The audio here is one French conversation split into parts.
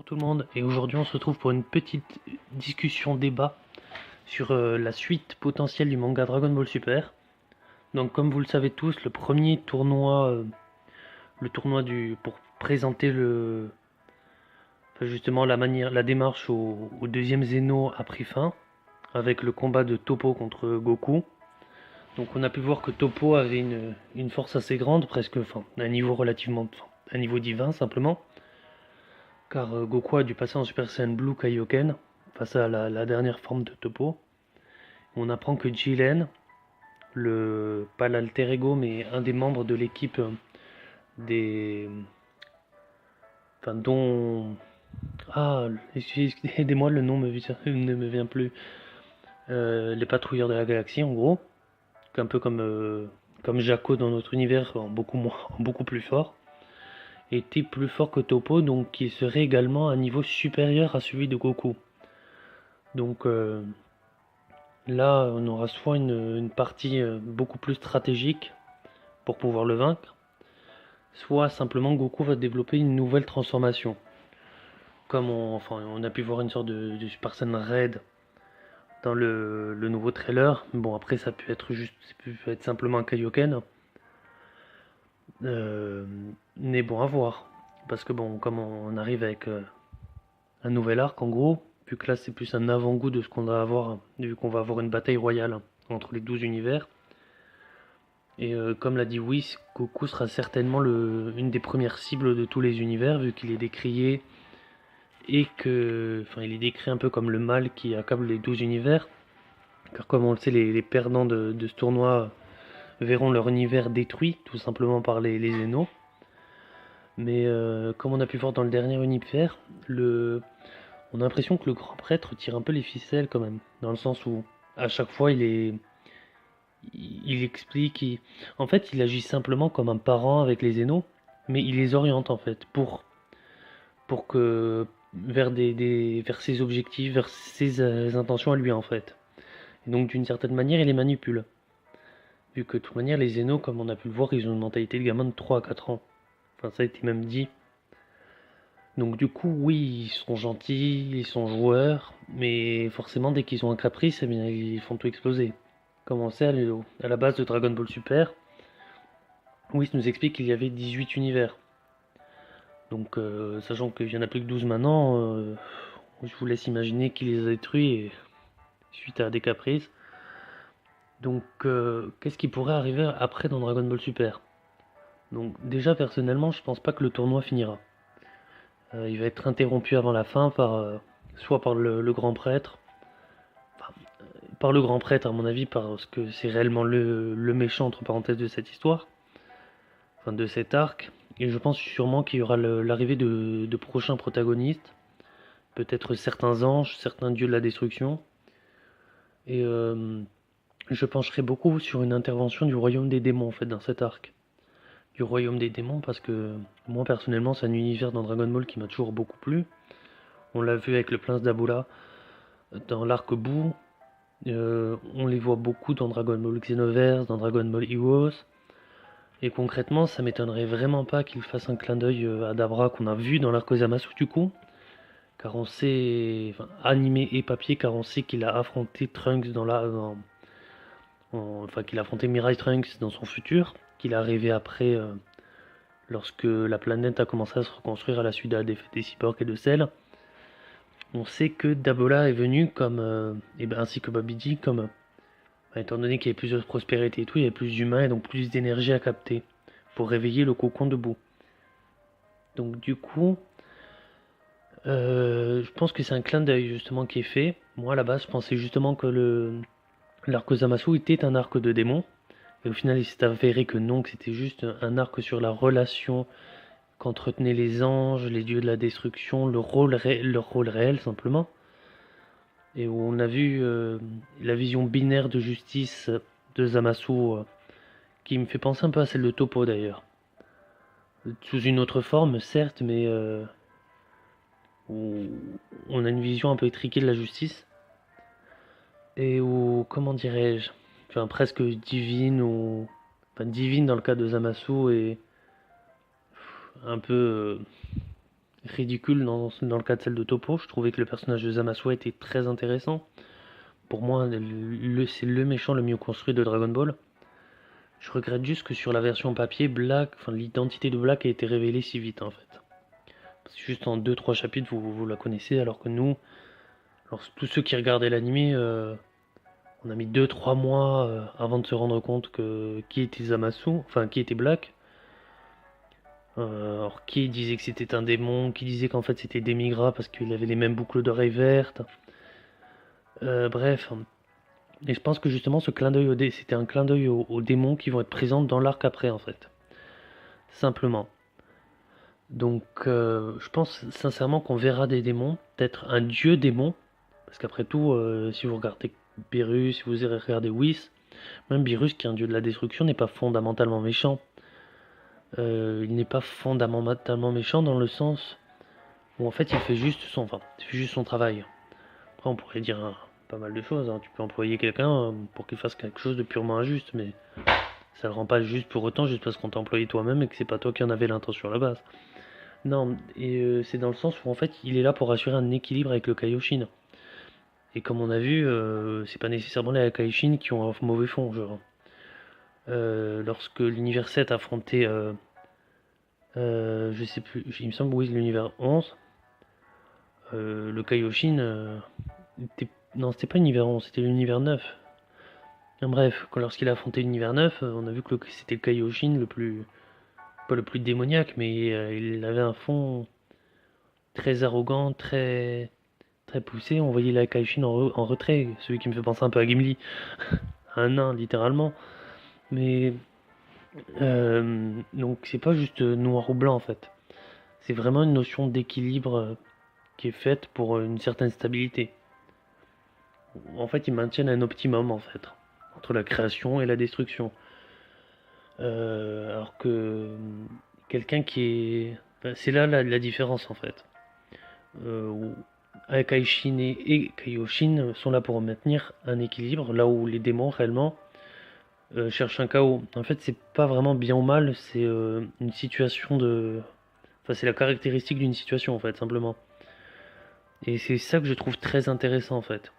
tout le monde, et aujourd'hui on se retrouve pour une petite discussion débat sur la suite potentielle du manga Dragon Ball Super. Donc comme vous le savez tous, le premier tournoi, le tournoi pour présenter justement la démarche au deuxième Zeno a pris fin, avec le combat de Toppo contre Goku. Donc on a pu voir que Toppo avait une force assez grande, presque, enfin, un niveau relativement, enfin, un niveau divin simplement, car Goku a dû passer en Super Saiyan Blue Kaioken face à la dernière forme de Toppo. On apprend que Jiren, pas l'alter ego, mais un des membres de l'équipe des. Enfin, dont. Ah, aidez-moi, le nom ne me vient plus. Les patrouilleurs de la galaxie, en gros. Un peu comme Jaco dans notre univers, en beaucoup plus fort. Était plus fort que Toppo, donc il serait également à un niveau supérieur à celui de Goku. Donc là, on aura soit une partie beaucoup plus stratégique pour pouvoir le vaincre, soit simplement Goku va développer une nouvelle transformation. Comme on a pu voir une sorte de Super Saiyan Red dans le nouveau trailer. Bon, après, ça peut être simplement un Kaioken. Euh, mais bon, à voir. Parce que bon, comme on arrive avec un nouvel arc en gros, vu que là c'est plus un avant-goût de ce qu'on va avoir, vu qu'on va avoir une bataille royale entre les 12 univers. Et comme l'a dit Whis, Goku sera certainement une des premières cibles de tous les univers, vu qu'il est décrié et que. Enfin, il est décrit un peu comme le mal qui accable les 12 univers. Car comme on le sait, les perdants de ce tournoi verront leur univers détruit, tout simplement par les Zénos. Mais comme on a pu voir dans le dernier univers, on a l'impression que le grand prêtre tire un peu les ficelles quand même. Dans le sens où à chaque fois il explique, en fait il agit simplement comme un parent avec les Zénos, mais il les oriente en fait pour que vers ses objectifs, vers ses intentions à lui en fait. Et donc d'une certaine manière, il les manipule. Vu que de toute manière, les Zénos, comme on a pu le voir, ils ont une mentalité de gamin de 3 à 4 ans. Enfin, ça a été même dit. Donc du coup, oui, ils sont gentils, ils sont joueurs, mais forcément, dès qu'ils ont un caprice, eh bien, ils font tout exploser. Comme on sait, à la base de Dragon Ball Super, Whis nous explique qu'il y avait 18 univers. Donc, sachant qu'il y en a plus que 12 maintenant, je vous laisse imaginer qui les a détruits suite à des caprices. Donc, qu'est-ce qui pourrait arriver après dans Dragon Ball Super? Donc, déjà, personnellement, je pense pas que le tournoi finira. Il va être interrompu avant la fin soit par le grand prêtre, enfin, par le grand prêtre à mon avis, parce que c'est réellement le méchant entre parenthèses de cette histoire, enfin de cet arc. Et je pense sûrement qu'il y aura l'arrivée de prochains protagonistes, peut-être certains anges, certains dieux de la destruction. Et je pencherai beaucoup sur une intervention du royaume des démons en fait dans cet arc. Du royaume des démons parce que moi personnellement c'est un univers dans Dragon Ball qui m'a toujours beaucoup plu. On l'a vu avec le prince d'Aboula dans l'arc Boo. On les voit beaucoup dans Dragon Ball Xenoverse, dans Dragon Ball Heroes. Et concrètement, ça m'étonnerait vraiment pas qu'il fasse un clin d'œil à Dabra qu'on a vu dans l'arc Zamasu du coup. Car on sait, enfin, animé et papier, car on sait qu'il a affronté Trunks enfin qu'il a affronté Mirai Trunks dans son futur, qu'il a rêvé après lorsque la planète a commencé à se reconstruire à la suite de la défaite des cyborgs et de Cell. On sait que Dabola est venu comme, ainsi que Babidi, comme étant donné qu'il y avait plus de prospérité et tout, il y avait plus d'humains et donc plus d'énergie à capter pour réveiller le cocon debout. Donc du coup, je pense que c'est un clin d'œil justement qui est fait. Moi à la base, je pensais justement que l'arc Zamasu était un arc de démon. Et au final, il s'est avéré que non, que c'était juste un arc sur la relation qu'entretenaient les anges, les dieux de la destruction, leur rôle réel simplement. Et où on a vu la vision binaire de justice de Zamasu, qui me fait penser un peu à celle de Topo d'ailleurs. Sous une autre forme, certes, mais où on a une vision un peu étriquée de la justice. Et où, comment dirais-je, enfin, presque divine, ou enfin, divine dans le cas de Zamasu, et un peu ridicule dans le cas de celle de Toppo. Je trouvais que le personnage de Zamasu était très intéressant. Pour moi, c'est le méchant le mieux construit de Dragon Ball. Je regrette juste que sur la version papier, l'identité de Black a été révélée si vite en fait. Juste en 2-3 chapitres, vous la connaissez, alors que nous, tous ceux qui regardaient l'animé, on a mis 2-3 mois avant de se rendre compte qui était Zamasu, enfin qui était Black. Alors qui disait que c'était un démon, qui disait qu'en fait c'était Demigra parce qu'il avait les mêmes boucles d'oreilles vertes. Bref. Et je pense que justement ce clin d'œil c'était un clin d'œil aux démons qui vont être présents dans l'arc après en fait. Simplement. Donc je pense sincèrement qu'on verra des démons, peut-être un dieu démon, parce qu'après tout, si vous regardez Beerus, si vous regardez Whis, même Beerus qui est un dieu de la destruction n'est pas fondamentalement méchant. Il n'est pas fondamentalement méchant dans le sens où en fait il fait juste son travail. Après on pourrait dire pas mal de choses, hein. Tu peux employer quelqu'un pour qu'il fasse quelque chose de purement injuste, mais ça le rend pas juste pour autant, juste parce qu'on t'a employé toi-même et que c'est pas toi qui en avais l'intention à la base. Non, et c'est dans le sens où en fait il est là pour assurer un équilibre avec le Kaioshin. Et comme on a vu, c'est pas nécessairement les Kaioshin qui ont un mauvais fond, genre. Lorsque l'univers 7 affrontait, je sais plus, il me semble, oui, l'univers 11, le Kaioshin, non, c'était pas l'univers 11, c'était l'univers 9. Bref, lorsqu'il a affronté l'univers 9, on a vu que c'était le Kaioshin le plus, pas le plus démoniaque, mais il avait un fond très arrogant, très poussé. On voyait la Kaioshin en retrait, celui qui me fait penser un peu à Gimli, un nain littéralement. Mais donc c'est pas juste noir ou blanc en fait. C'est vraiment une notion d'équilibre qui est faite pour une certaine stabilité. En fait, ils maintiennent un optimum en fait entre la création et la destruction. Alors que quelqu'un qui est, enfin, c'est là la différence en fait. Où Akaishin et Kaioshin sont là pour maintenir un équilibre, là où les démons réellement cherchent un chaos. En fait, c'est pas vraiment bien ou mal, c'est une situation de. Enfin, c'est la caractéristique d'une situation en fait, simplement. Et c'est ça que je trouve très intéressant en fait.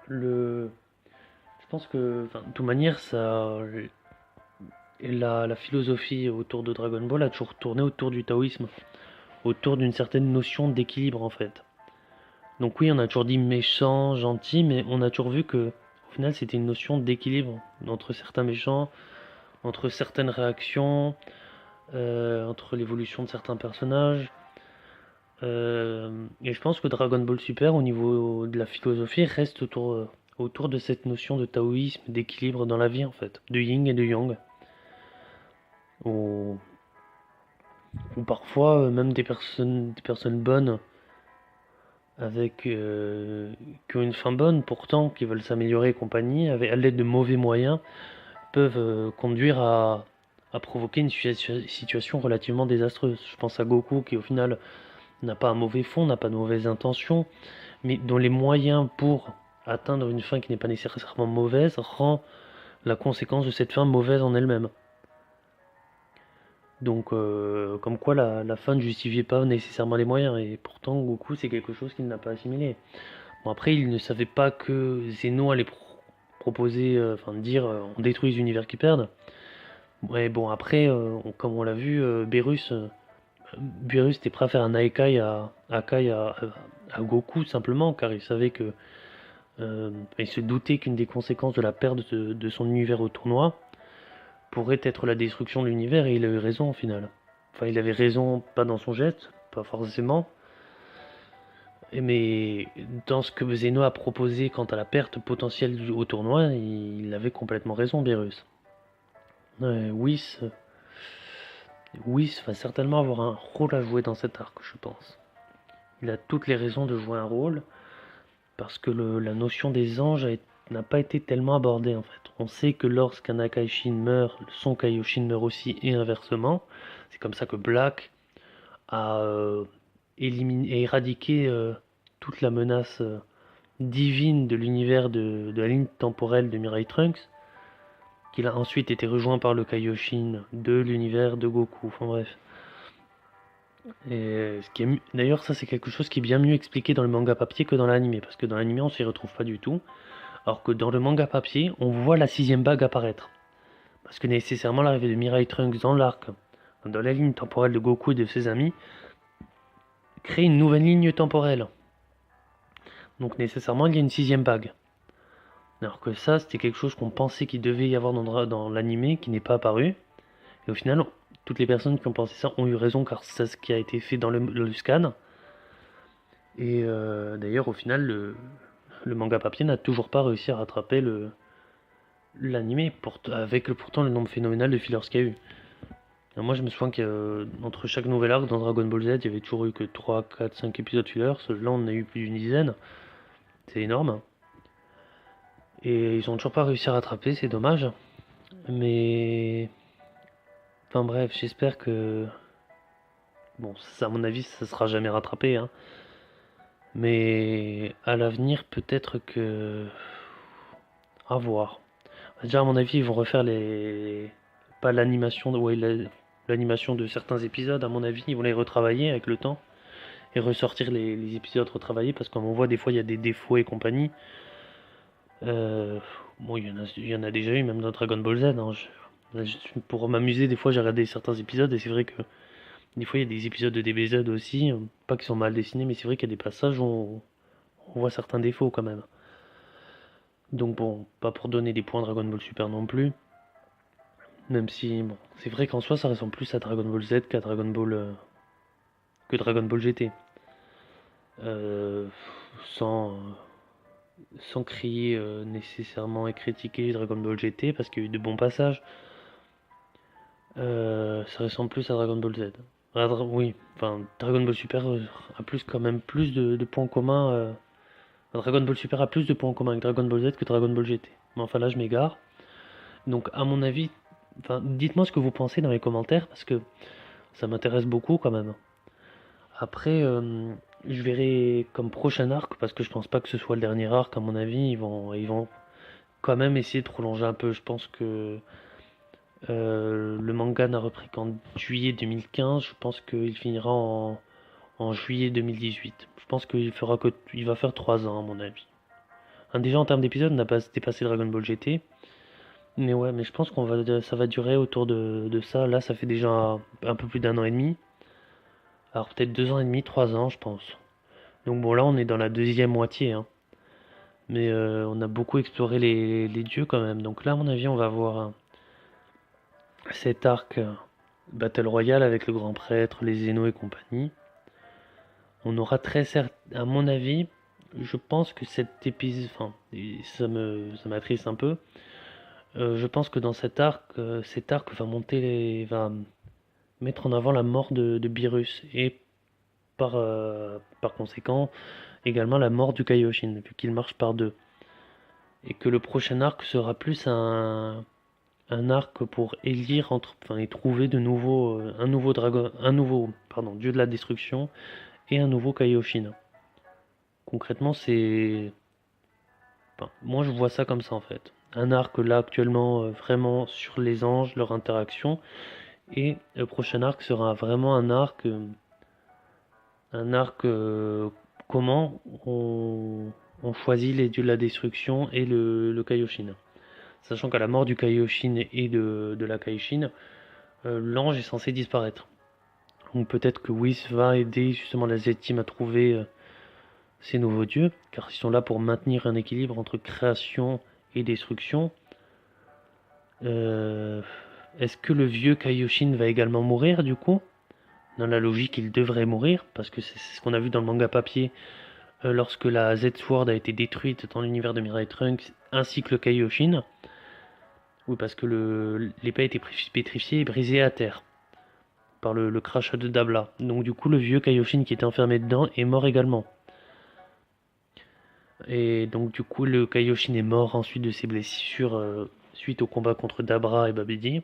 Le... Je pense que, enfin, de toute manière, la philosophie autour de Dragon Ball a toujours tourné autour du taoïsme, autour d'une certaine notion d'équilibre en fait. Donc oui, on a toujours dit méchant, gentil, mais on a toujours vu que au final c'était une notion d'équilibre entre certains méchants, entre certaines réactions, entre l'évolution de certains personnages. Et je pense que Dragon Ball Super, au niveau de la philosophie, reste autour de cette notion de taoïsme, d'équilibre dans la vie en fait, de yin et de yang. Ou, ou parfois même des personnes bonnes avec qui ont une fin bonne pourtant, qui veulent s'améliorer et compagnie, avec, à l'aide de mauvais moyens, peuvent conduire à provoquer une situation relativement désastreuse. Je pense à Goku qui au final n'a pas un mauvais fond, n'a pas de mauvaises intentions, mais dont les moyens pour atteindre une fin qui n'est pas nécessairement mauvaise rend la conséquence de cette fin mauvaise en elle-même. Donc, comme quoi la fin ne justifiait pas nécessairement les moyens, et pourtant Goku c'est quelque chose qu'il n'a pas assimilé. Bon, après, il ne savait pas que Zeno allait proposer, enfin dire, on détruit les univers qui perdent. Ouais, bon, après, comme on l'a vu, Beerus était prêt à faire un Aekai à Goku simplement, car il savait que. Il se doutait qu'une des conséquences de la perte de son univers au tournoi pourrait être la destruction de l'univers, et il a eu raison au final. Enfin, il avait raison, pas dans son geste, pas forcément, mais dans ce que Zeno a proposé quant à la perte potentielle au tournoi, il avait complètement raison, Beerus. Whis, Whis va certainement avoir un rôle à jouer dans cet arc, je pense. Il a toutes les raisons de jouer un rôle, parce que la notion des anges n'a pas été tellement abordée en fait. On sait que lorsqu'un Akaishin meurt, son Kaioshin meurt aussi, et inversement. C'est comme ça que Black a éradiqué toute la menace divine de l'univers de la ligne temporelle de Mirai Trunks, qu'il a ensuite été rejoint par le Kaioshin de l'univers de Goku. Enfin bref. Et d'ailleurs, ça c'est quelque chose qui est bien mieux expliqué dans le manga papier que dans l'animé, parce que dans l'animé on s'y retrouve pas du tout, alors que dans le manga papier, on voit la sixième bague apparaître. Parce que nécessairement l'arrivée de Mirai Trunks dans l'arc, dans la ligne temporelle de Goku et de ses amis, crée une nouvelle ligne temporelle. Donc nécessairement il y a une sixième bague. Alors que ça, c'était quelque chose qu'on pensait qu'il devait y avoir dans l'animé, qui n'est pas apparu. Et au final, toutes les personnes qui ont pensé ça ont eu raison, car c'est ce qui a été fait dans le scan. Et d'ailleurs, au final, le manga papier n'a toujours pas réussi à rattraper l'animé, avec pourtant le nombre phénoménal de fillers qu'il y a eu. Alors moi, je me souviens qu'entre chaque nouvel arc dans Dragon Ball Z, il y avait toujours eu que 3, 4, 5 épisodes fillers. Là, on en a eu plus d'une dizaine. C'est énorme. Et ils ont toujours pas réussi à rattraper, c'est dommage. Mais. Enfin bref, j'espère que. Bon, ça, à mon avis, ça sera jamais rattrapé, hein. Mais à l'avenir, peut-être que. À voir. Déjà, à mon avis, ils vont refaire les. Pas l'animation, ouais, l'animation de certains épisodes, à mon avis, ils vont les retravailler avec le temps et ressortir les épisodes retravaillés parce qu'on voit des fois il y a des défauts et compagnie. Euh, bon, il y en a déjà eu même dans Dragon Ball Z, hein. Pour m'amuser, des fois j'ai regardé certains épisodes et c'est vrai que des fois il y a des épisodes de DBZ aussi, pas qui sont mal dessinés, mais c'est vrai qu'il y a des passages où on voit certains défauts quand même. Donc bon, pas pour donner des points à Dragon Ball Super non plus, même si bon, c'est vrai qu'en soi ça ressemble plus à Dragon Ball Z qu'à Dragon Ball que Dragon Ball GT. Euh, sans sans crier nécessairement et critiquer Dragon Ball GT parce qu'il y a eu de bons passages. Ça ressemble plus à Dragon Ball Z. Oui, enfin Dragon Ball Super a plus quand même plus de points communs. Dragon Ball Super a plus de points communs avec Dragon Ball Z que Dragon Ball GT. Mais enfin là je m'égare. Donc à mon avis, enfin dites-moi ce que vous pensez dans les commentaires parce que ça m'intéresse beaucoup quand même. Après, je verrai comme prochain arc parce que je pense pas que ce soit le dernier arc. À mon avis, ils vont quand même essayer de prolonger un peu. Je pense que le manga n'a repris qu'en juillet 2015. Je pense qu'il finira en juillet 2018. Je pense il va faire 3 ans à mon avis. Déjà en termes d'épisodes, on n'a pas dépassé Dragon Ball GT. Mais ouais, mais je pense ça va durer autour de ça. Là, ça fait déjà un peu plus d'un an et demi. Alors peut-être 2 ans et demi, 3 ans, je pense. Donc bon, là, on est dans la deuxième moitié, hein. Mais on a beaucoup exploré les dieux quand même. Donc là, à mon avis, on va voir cet arc Battle Royale avec le grand prêtre, les Zénos et compagnie. On aura très certes, à mon avis, je pense que cet épisode, enfin, ça m'attriste un peu. Je pense que dans cet arc va va mettre en avant la mort de Beerus et par conséquent également la mort du Kaioshin, vu qu'il marche par deux. Et que le prochain arc sera plus un arc pour élire enfin, et trouver de nouveau un nouveau dragon, dieu de la destruction et un nouveau Kaioshin. Concrètement, enfin, moi je vois ça comme ça en fait. Un arc là actuellement vraiment sur les anges, leur interaction, et le prochain arc sera vraiment un arc comment on choisit les dieux de la destruction et le Kaioshin. Sachant qu'à la mort du Kaioshin et de la Kaishin, l'ange est censé disparaître. Donc peut-être que Whis va aider justement la Z-Team à trouver ces nouveaux dieux, car ils sont là pour maintenir un équilibre entre création et destruction. Euh, Est-ce que le vieux Kaioshin va également mourir du coup? Dans la logique, il devrait mourir, parce que c'est ce qu'on a vu dans le manga papier lorsque la Z-Sword a été détruite dans l'univers de Mirai Trunks, ainsi que le Kaioshin. Oui, parce que l'épée a été pétrifiée et brisée à terre par le crachat de Dabla. Donc du coup, le vieux Kaioshin qui était enfermé dedans est mort également. Et donc du coup, le Kaioshin est mort ensuite de ses blessures suite au combat contre Dabra et Babidi.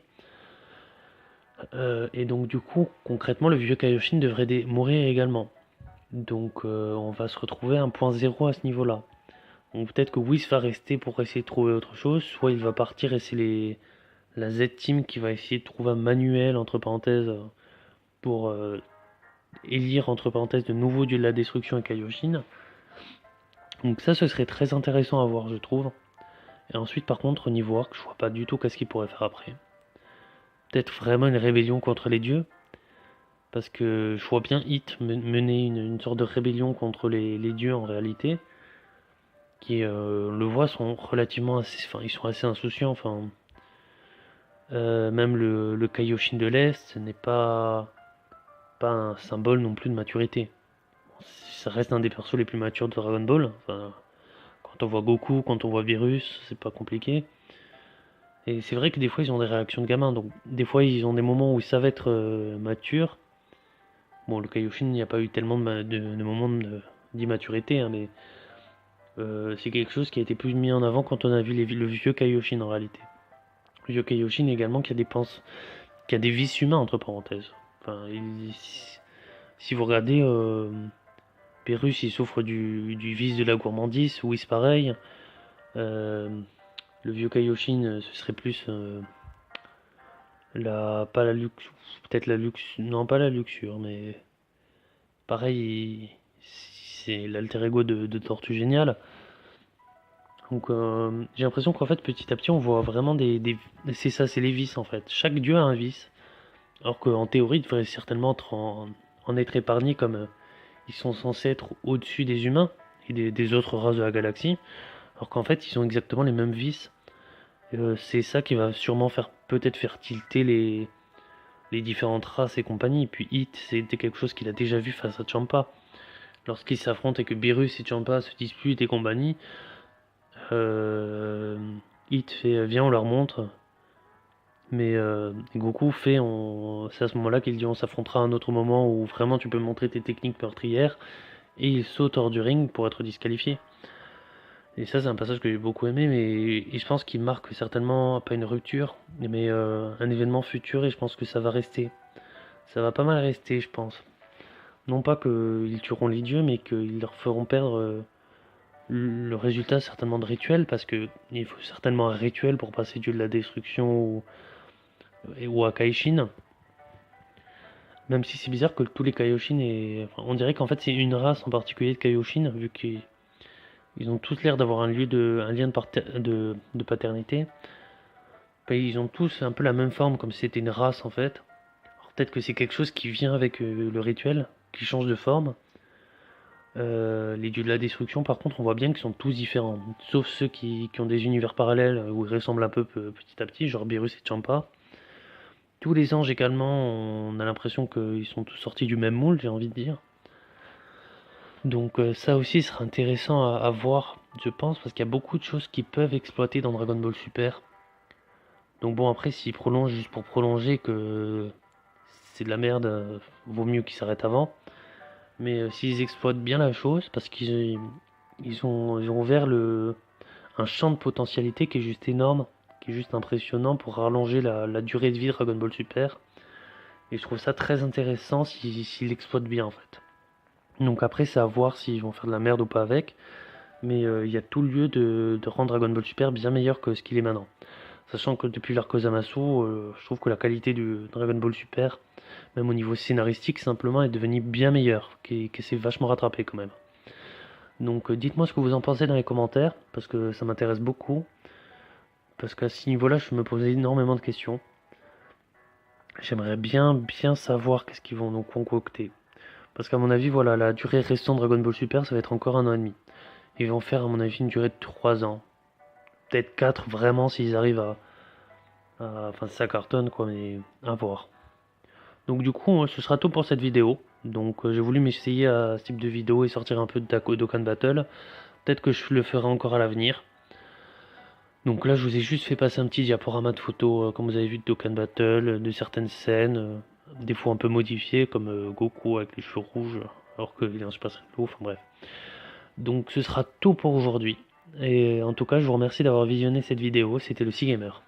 Et donc du coup, concrètement, le vieux Kaioshin devrait mourir également. Donc on va se retrouver à un point zéro à ce niveau-là. Donc peut-être que Whis va rester pour essayer de trouver autre chose, soit il va partir et c'est la Z-Team qui va essayer de trouver un manuel, entre parenthèses, pour élire entre parenthèses de nouveaux dieux de la destruction et Kaioshin. Donc ça, ce serait très intéressant à voir, je trouve. Et ensuite, par contre, au niveau arc, je vois pas du tout qu'est-ce qu'il pourrait faire après. Peut-être vraiment une rébellion contre les dieux, parce que je vois bien Hit mener une sorte de rébellion contre les dieux en réalité, qui, on le voit, sont relativement assez, enfin, ils sont assez insouciants, enfin, même le Kaioshin de l'Est n'est pas un symbole non plus de maturité. Ça reste un des persos les plus matures de Dragon Ball. Enfin, quand on voit Goku, quand on voit Virus, c'est pas compliqué. Et c'est vrai que des fois ils ont des réactions de gamins, donc des fois ils ont des moments où ils savent être matures. Bon, le Kaioshin, il n'y a pas eu tellement de moments d'immaturité, hein, mais c'est quelque chose qui a été plus mis en avant quand on a vu le vieux Kaioshin en réalité. Le vieux Kaioshin également qui a des vices humains entre parenthèses. Enfin, si vous regardez, Pérus il souffre du vice de la gourmandise, Whis pareil. Euh, le vieux Kaioshin, ce serait plus pas la luxe, peut-être la luxe, non pas la luxure, mais pareil, c'est l'alter ego de Tortue Géniale. Donc j'ai l'impression qu'en fait petit à petit on voit vraiment c'est ça, c'est les vices en fait. Chaque dieu a un vice, alors qu'en théorie il devrait certainement en être épargné comme ils sont censés être au-dessus des humains et des autres races de la galaxie, alors qu'en fait ils ont exactement les mêmes vices. C'est ça qui va sûrement peut-être faire tilter les différentes races et compagnie. Et puis Hit, c'était quelque chose qu'il a déjà vu face à Champa. Lorsqu'ils s'affrontent et que Beerus et Champa se disputent et compagnie, euh, Hit fait viens on leur montre. Mais Goku fait c'est à ce moment-là qu'il dit on s'affrontera à un autre moment où vraiment tu peux montrer tes techniques meurtrières. Et il saute hors du ring pour être disqualifié. Et ça c'est un passage que j'ai beaucoup aimé, mais je pense qu'il marque certainement pas une rupture, mais un événement futur et je pense que ça va rester. Ça va pas mal rester, je pense. Non pas qu'ils tueront les dieux, mais qu'ils leur feront perdre le résultat certainement de rituel, parce que il faut certainement un rituel pour passer dieu de la destruction ou à Kaishin. Même si c'est bizarre que tous les Kaioshin enfin, on dirait qu'en fait c'est une race en particulier de Kaioshin, vu qu'ils ont tous l'air d'avoir un lien de paternité. Ben, ils ont tous un peu la même forme, comme si c'était une race en fait. Alors peut-être que c'est quelque chose qui vient avec le rituel, qui change de forme. Les dieux de la destruction, par contre, on voit bien qu'ils sont tous différents. Sauf ceux qui ont des univers parallèles où ils ressemblent un peu petit à petit, genre Beerus et Champa. Tous les anges également, on a l'impression qu'ils sont tous sortis du même moule, j'ai envie de dire. Donc ça aussi sera intéressant à voir, je pense, parce qu'il y a beaucoup de choses qui peuvent exploiter dans Dragon Ball Super. Donc bon, après, s'ils prolongent juste pour prolonger, que c'est de la merde, vaut mieux qu'ils s'arrêtent avant. Mais s'ils exploitent bien la chose, parce qu'ils ont ouvert un champ de potentialité qui est juste énorme, qui est juste impressionnant pour rallonger la durée de vie de Dragon Ball Super. Et je trouve ça très intéressant s'ils l'exploitent bien en fait. Donc après, c'est à voir s'ils vont faire de la merde ou pas avec. Mais il y a tout lieu de rendre Dragon Ball Super bien meilleur que ce qu'il est maintenant. Sachant que depuis l'arc Zamasu, je trouve que la qualité du Dragon Ball Super, même au niveau scénaristique, simplement est devenue bien meilleure, qui s'est vachement rattrapé quand même. Donc dites-moi ce que vous en pensez dans les commentaires, parce que ça m'intéresse beaucoup. Parce qu'à ce niveau-là, je me pose énormément de questions. J'aimerais bien savoir qu'est-ce qu'ils vont nous concocter. Parce qu'à mon avis, voilà, la durée restante de Dragon Ball Super, ça va être encore 1 an et demi. Ils vont faire, à mon avis, une durée de 3 ans. Peut-être 4 vraiment s'ils arrivent enfin, ça cartonne quoi, mais à voir. Donc du coup, ce sera tout pour cette vidéo. Donc j'ai voulu m'essayer à ce type de vidéo et sortir un peu de Dokkan Battle. Peut-être que je le ferai encore à l'avenir. Donc là, je vous ai juste fait passer un petit diaporama de photos, comme vous avez vu, de Dokkan Battle, de certaines scènes, des fois un peu modifiées, comme Goku avec les cheveux rouges, alors qu'il est un Super Saiyan Blue, enfin bref. Donc ce sera tout pour aujourd'hui. Et en tout cas, je vous remercie d'avoir visionné cette vidéo, c'était le Gamer.